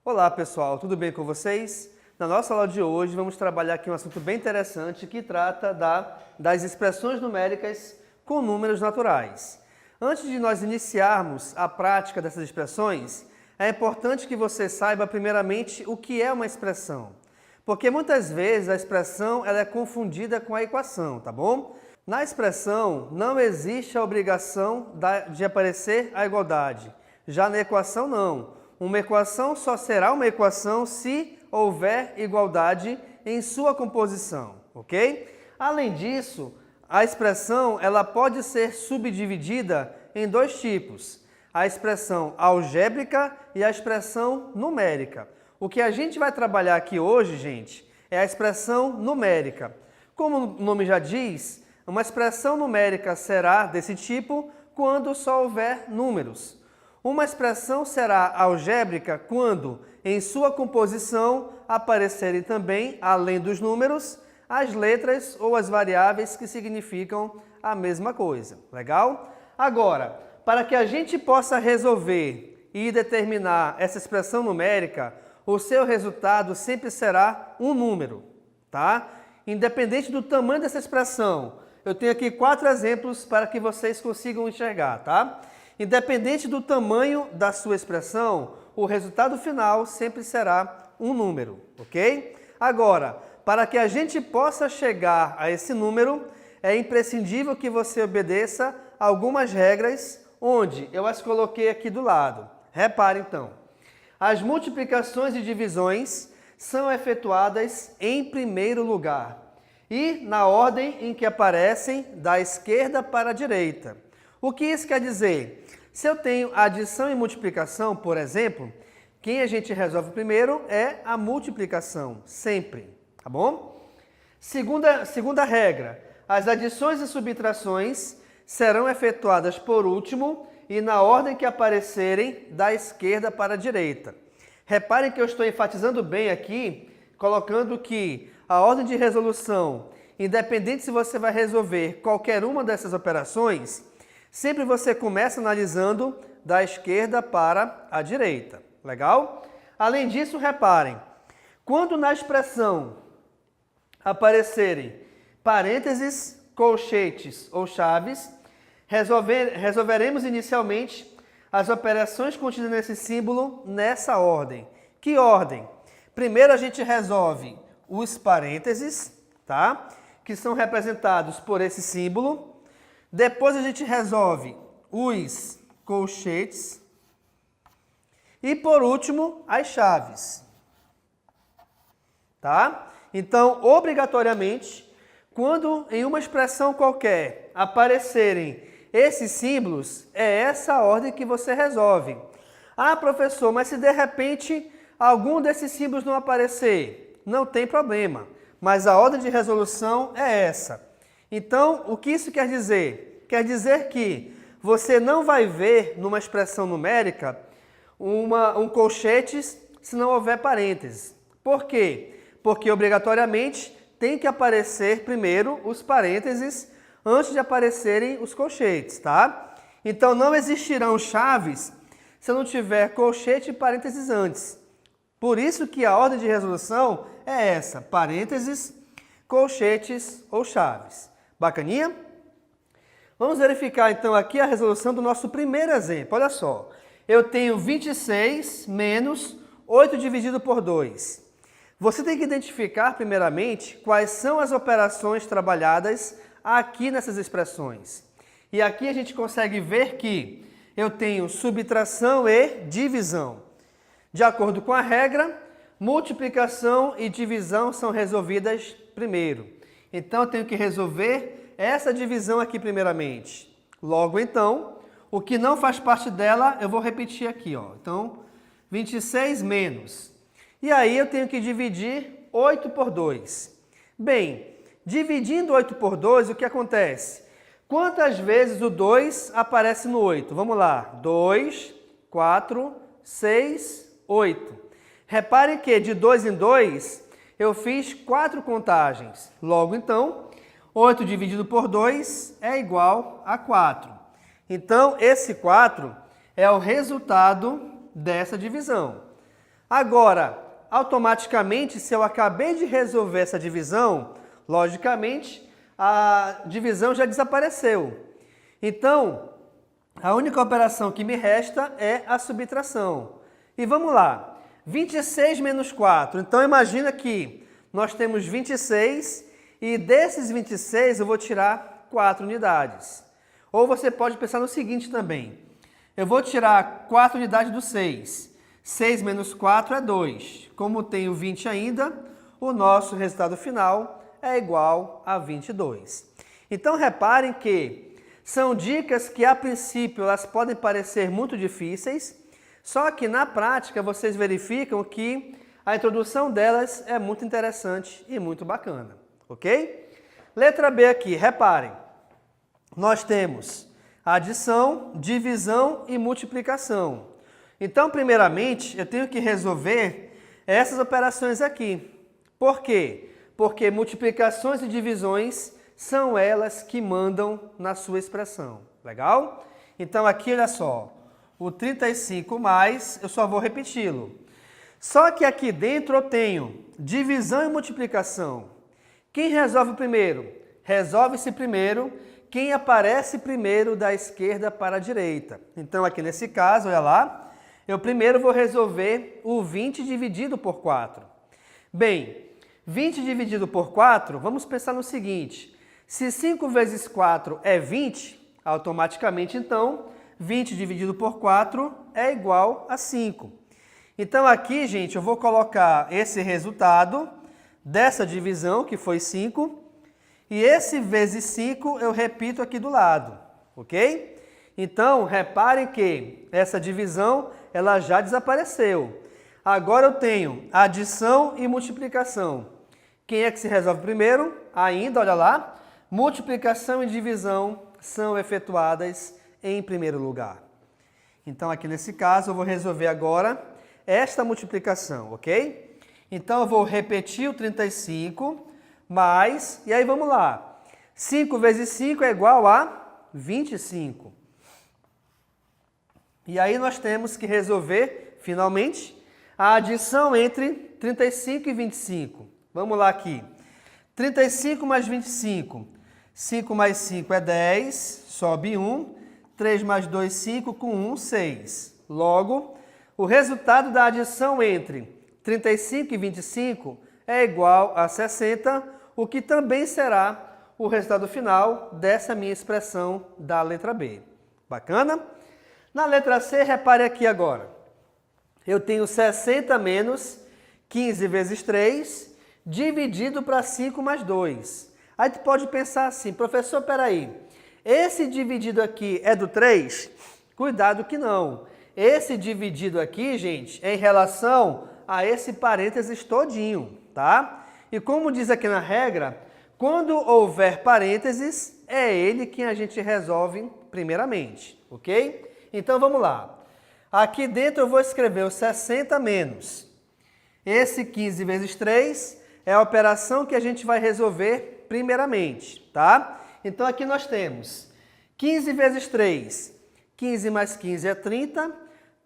Olá pessoal, tudo bem com vocês? Na nossa aula de hoje vamos trabalhar aqui um assunto bem interessante que trata das expressões numéricas com números naturais. Antes de nós iniciarmos a prática dessas expressões, é importante que você saiba primeiramente o que é uma expressão. Porque muitas vezes a expressão ela é confundida com a equação, tá bom? Na expressão não existe a obrigação de aparecer a igualdade. Já na equação não. Uma equação só será uma equação se houver igualdade em sua composição, ok? Além disso, a expressão ela pode ser subdividida em dois tipos. A expressão algébrica e a expressão numérica. O que a gente vai trabalhar aqui hoje, gente, é a expressão numérica. Como o nome já diz, uma expressão numérica será desse tipo quando só houver números. Uma expressão será algébrica quando, em sua composição, aparecerem também, além dos números, as letras ou as variáveis que significam a mesma coisa. Legal? Agora, para que a gente possa resolver e determinar essa expressão numérica, o seu resultado sempre será um número, tá? Independente do tamanho dessa expressão. Eu tenho aqui 4 exemplos para que vocês consigam enxergar, tá? Independente do tamanho da sua expressão, o resultado final sempre será um número, ok? Agora, para que a gente possa chegar a esse número, é imprescindível que você obedeça algumas regras, onde eu as coloquei aqui do lado. Repare então, as multiplicações e divisões são efetuadas em primeiro lugar e na ordem em que aparecem da esquerda para a direita. O que isso quer dizer? Se eu tenho adição e multiplicação, por exemplo, quem a gente resolve primeiro é a multiplicação, sempre, tá bom? Segunda regra, as adições e subtrações serão efetuadas por último e na ordem que aparecerem da esquerda para a direita. Reparem que eu estou enfatizando bem aqui, colocando que a ordem de resolução, independente se você vai resolver qualquer uma dessas operações, sempre você começa analisando da esquerda para a direita. Legal? Além disso, reparem, quando na expressão aparecerem parênteses, colchetes ou chaves, resolveremos inicialmente as operações contidas nesse símbolo nessa ordem. Que ordem? Primeiro a gente resolve os parênteses, tá? Que são representados por esse símbolo. Depois a gente resolve os colchetes e, por último, as chaves. Tá? Então, obrigatoriamente, quando em uma expressão qualquer aparecerem esses símbolos, é essa a ordem que você resolve. Ah, professor, mas se de repente algum desses símbolos não aparecer, não tem problema, mas a ordem de resolução é essa. Então, o que isso quer dizer? Quer dizer que você não vai ver numa expressão numérica um colchete se não houver parênteses. Por quê? Porque obrigatoriamente tem que aparecer primeiro os parênteses antes de aparecerem os colchetes, tá? Então não existirão chaves se não tiver colchete e parênteses antes. Por isso que a ordem de resolução é essa, parênteses, colchetes ou chaves. Bacaninha? Vamos verificar então aqui a resolução do nosso primeiro exemplo. Olha só, eu tenho 26 menos 8 dividido por 2. Você tem que identificar primeiramente quais são as operações trabalhadas aqui nessas expressões. E aqui a gente consegue ver que eu tenho subtração e divisão. De acordo com a regra, multiplicação e divisão são resolvidas primeiro. Então eu tenho que resolver essa divisão aqui primeiramente. Logo então, o que não faz parte dela, eu vou repetir aqui, ó. Então, 26 menos. E aí eu tenho que dividir 8 por 2. Bem, dividindo 8 por 2, o que acontece? Quantas vezes o 2 aparece no 8? Vamos lá. 2, 4, 6, 8. Reparem que de 2 em 2, eu fiz 4 contagens. Logo então, 8 dividido por 2 é igual a 4. Então, esse 4 é o resultado dessa divisão. Agora, automaticamente, se eu acabei de resolver essa divisão, logicamente, a divisão já desapareceu. Então, a única operação que me resta é a subtração. E vamos lá, 26 menos 4. Então, imagina que nós temos 26 e desses 26 eu vou tirar 4 unidades. Ou você pode pensar no seguinte também. Eu vou tirar 4 unidades do 6. 6 menos 4 é 2. Como tenho 20 ainda, o nosso resultado final é igual a 22. Então, reparem que são dicas que, a princípio, elas podem parecer muito difíceis, só que, na prática, vocês verificam que a introdução delas é muito interessante e muito bacana, ok? Letra B aqui, reparem. Nós temos adição, divisão e multiplicação. Então, primeiramente, eu tenho que resolver essas operações aqui. Por quê? Porque multiplicações e divisões são elas que mandam na sua expressão. Legal? Então, aqui, olha só. O 35 mais, eu só vou repeti-lo. Só que aqui dentro eu tenho divisão e multiplicação. Quem resolve primeiro? Resolve-se primeiro quem aparece primeiro da esquerda para a direita. Então, aqui nesse caso, olha lá, eu primeiro vou resolver o 20 dividido por 4. Bem, 20 dividido por 4, vamos pensar no seguinte. Se 5 vezes 4 é 20, automaticamente, então, 20 dividido por 4 é igual a 5. Então, aqui, gente, eu vou colocar esse resultado dessa divisão, que foi 5, e esse vezes 5 eu repito aqui do lado, ok? Então, reparem que essa divisão, ela já desapareceu. Agora eu tenho adição e multiplicação. Quem é que se resolve primeiro? Ainda, olha lá, multiplicação e divisão são efetuadas em primeiro lugar. Então, aqui nesse caso, eu vou resolver agora esta multiplicação, ok? Então, eu vou repetir o 35, mais, e aí vamos lá. 5 vezes 5 é igual a 25. E aí nós temos que resolver, finalmente, a adição entre 35 e 25. Vamos lá aqui. 35 mais 25. 5 mais 5 é 10, sobe 1. 3 mais 2, 5, com 1, 6. Logo, o resultado da adição entre 35 e 25 é igual a 60, o que também será o resultado final dessa minha expressão da letra B. Bacana? Na letra C, repare aqui agora. Eu tenho 60 menos 15 vezes 3, dividido para 5 mais 2. Aí tu pode pensar assim, professor, peraí, esse dividido aqui é do 3? Cuidado que não. Esse dividido aqui, gente, é em relação a esse parênteses todinho, tá? E como diz aqui na regra, quando houver parênteses, é ele que a gente resolve primeiramente, ok? Então, vamos lá. Aqui dentro eu vou escrever o 60 menos. Esse 15 vezes 3 é a operação que a gente vai resolver primeiramente, tá? Então, aqui nós temos 15 vezes 3. 15 mais 15 é 30.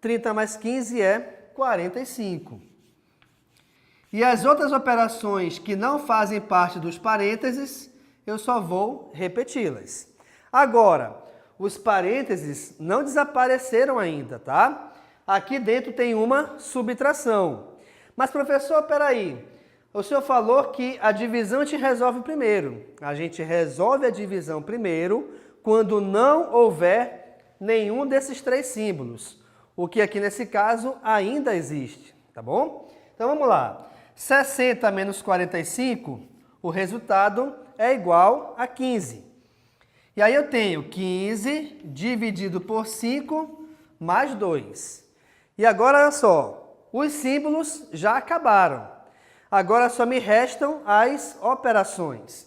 30 mais 15 é 45. E as outras operações que não fazem parte dos parênteses, eu só vou repeti-las. Agora, os parênteses não desapareceram ainda, tá? Aqui dentro tem uma subtração. Mas, professor, peraí, o senhor falou que a divisão a gente resolve primeiro. A gente resolve a divisão primeiro quando não houver nenhum desses 3 símbolos. O que aqui nesse caso ainda existe, tá bom? Então vamos lá. 60 menos 45, o resultado é igual a 15. E aí eu tenho 15 dividido por 5 mais 2. E agora, olha só, os símbolos já acabaram. Agora só me restam as operações,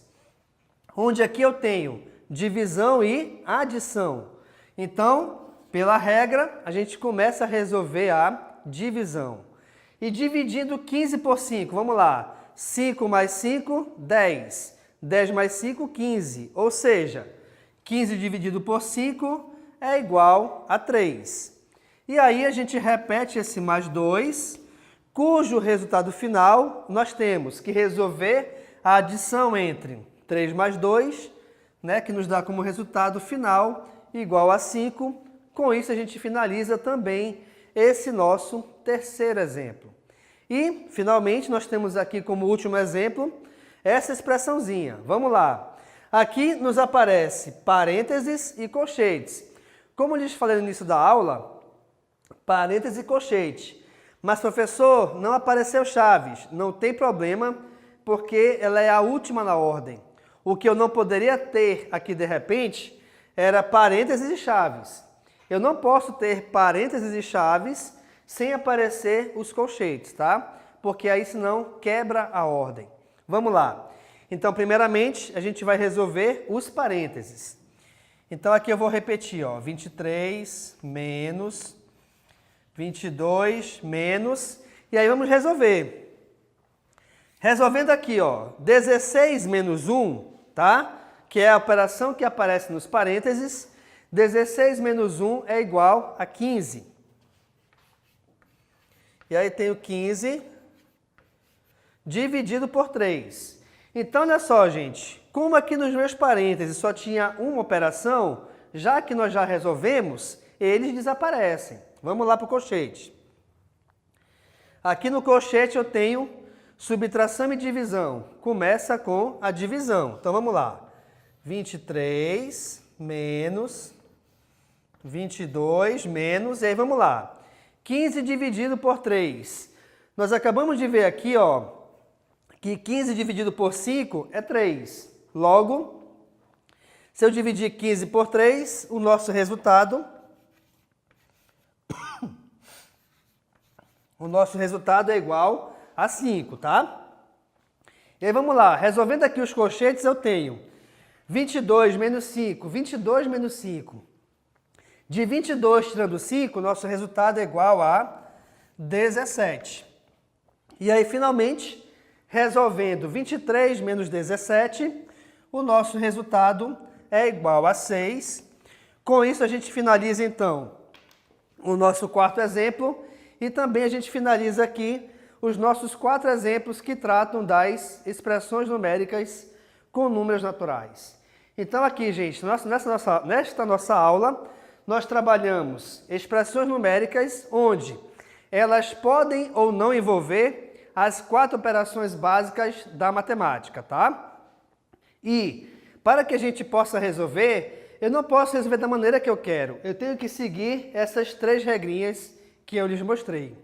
onde aqui eu tenho divisão e adição. Então, pela regra, a gente começa a resolver a divisão. E dividindo 15 por 5, vamos lá. 5 mais 5, 10. 10 mais 5, 15. Ou seja, 15 dividido por 5 é igual a 3. E aí a gente repete esse mais 2 cujo resultado final nós temos que resolver a adição entre 3 mais 2, né, que nos dá como resultado final igual a 5. Com isso, a gente finaliza também esse nosso terceiro exemplo. E, finalmente, nós temos aqui como último exemplo essa expressãozinha. Vamos lá. Aqui nos aparece parênteses e colchetes. Como eu lhes falei no início da aula, parênteses e colchete. Mas, professor, não apareceu chaves. Não tem problema, porque ela é a última na ordem. O que eu não poderia ter aqui, de repente, era parênteses e chaves. Eu não posso ter parênteses e chaves sem aparecer os colchetes, tá? Porque aí, senão, quebra a ordem. Vamos lá. Então, primeiramente, a gente vai resolver os parênteses. Então, aqui eu vou repetir, ó, 23 menos 22 menos, e aí vamos resolver. Resolvendo aqui, ó, 16 menos 1, tá? Que é a operação que aparece nos parênteses. 16 menos 1 é igual a 15. E aí tenho 15 dividido por 3. Então, olha só, gente, como aqui nos meus parênteses só tinha uma operação, já que nós já resolvemos, eles desaparecem. Vamos lá para o colchete. Aqui no colchete eu tenho subtração e divisão. Começa com a divisão. Então, vamos lá. 23 menos 22 menos, e aí vamos lá. 15 dividido por 3. Nós acabamos de ver aqui, ó, que 15 dividido por 5 é 3. Logo, se eu dividir 15 por 3, o nosso resultado é igual a 5, tá? E aí vamos lá, resolvendo aqui os colchetes, eu tenho 22 menos 5, 22 menos 5. De 22 tirando 5, nosso resultado é igual a 17. E aí, finalmente, resolvendo 23 menos 17, o nosso resultado é igual a 6. Com isso, a gente finaliza, então, o nosso quarto exemplo e também a gente finaliza aqui os nossos 4 exemplos que tratam das expressões numéricas com números naturais. Então, aqui, gente, nesta nossa aula, nós trabalhamos expressões numéricas onde elas podem ou não envolver as 4 operações básicas da matemática, tá? E para que a gente possa resolver, eu não posso resolver da maneira que eu quero. Eu tenho que seguir essas 3 regrinhas que eu lhes mostrei.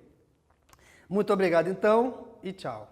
Muito obrigado, então, e tchau.